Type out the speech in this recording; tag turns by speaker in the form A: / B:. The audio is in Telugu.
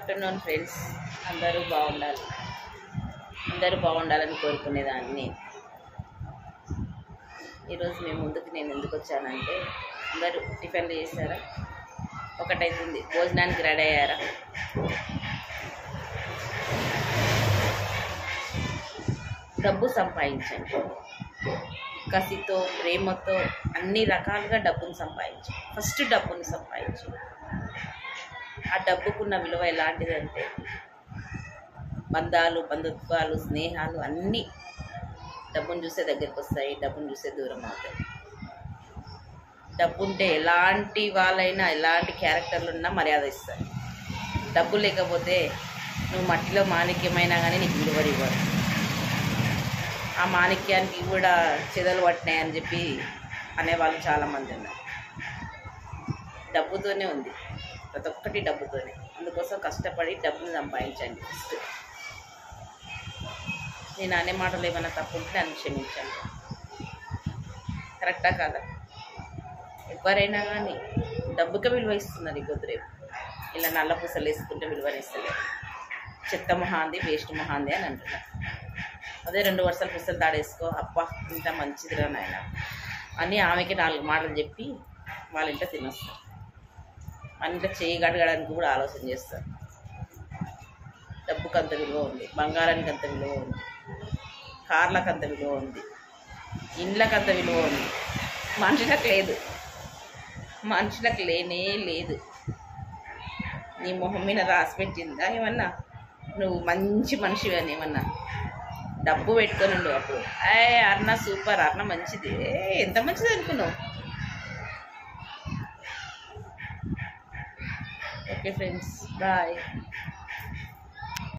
A: ఆఫ్టర్నూన్ ఫ్రెండ్స్, అందరూ బాగుండాలని కోరుకునేదాన్ని. ఈరోజు మేము ముందుకు నేను ఎందుకు వచ్చానంటే, అందరూ టిఫిన్లు చేశారా? ఒకటైతుంది, భోజనానికి రెడీ అయ్యారా? డబ్బు సంపాదించండి, కసితో ప్రేమతో అన్ని రకాలుగా డబ్బును సంపాదించు. ఫస్ట్ డబ్బుని సంపాదించు. ఆ డబ్బుకున్న విలువ ఎలాంటిదంటే, బంధాలు, బంధుత్వాలు, స్నేహాలు అన్నీ డబ్బును చూసే దగ్గరికి వస్తాయి, డబ్బును చూసే దూరం అవుతాయి. డబ్బు ఉంటే ఎలాంటి వాళ్ళైనా, ఎలాంటి క్యారెక్టర్లు ఉన్నా మర్యాద ఇస్తాయి. డబ్బు లేకపోతే నువ్వు మట్టిలో మాణిక్యమైనా కానీ నీకు విలువ ఇవ్వరు. ఆ మాణిక్యానికి కూడా చెదలు పట్టినాయని చెప్పి అనేవాళ్ళు చాలామంది ఉన్నారు. డబ్బుతోనే ఉంది, ప్రతి ఒక్కటి డబ్బుతోనే. అందుకోసం కష్టపడి డబ్బును సంపాదించండి ఫస్ట్. నేను అనే మాటలు ఏమైనా తప్పుంటే నన్ను క్షమించండి. కరెక్టా కాదా? ఎవరైనా కానీ డబ్బుకే విలువ ఇస్తున్నారు ఈ పొద్దురేపు. ఇలా నల్ల పూసలు వేసుకుంటే విలువనిస్తలేదు. చెత్త మొహాంది, వేస్ట్ మొహాంది అని అంటున్నారు. అదే 2 వరుసలు పూసలు దాడేసుకో, అబ్బా ఇంత మంచిదిరా నాయన అని ఆమెకి 4 మాటలు చెప్పి వాళ్ళ ఇంట్లో తినొస్తారు. మన ఇంట్లో చేయి గడగడానికి కూడా ఆలోచన చేస్తారు. డబ్బుకు అంత విలువ ఉంది, బంగారానికి అంత విలువ ఉంది, కార్లకు అంత విలువ ఉంది, ఇండ్లకు అంత విలువ ఉంది. మనుషులకు లేదు, మనుషులకు లేనే లేదు. నీ మొహం మీద రాసి పెట్టిందా ఏమన్నా? నువ్వు మంచి మనిషివి అని ఏమన్నా? డబ్బు పెట్టుకొని ఉండు. అప్పుడు అర్ణ సూపర్, అర్ణ మంచిది, ఎంత మంచిది అనుకున్నావు. Okay friends, bye.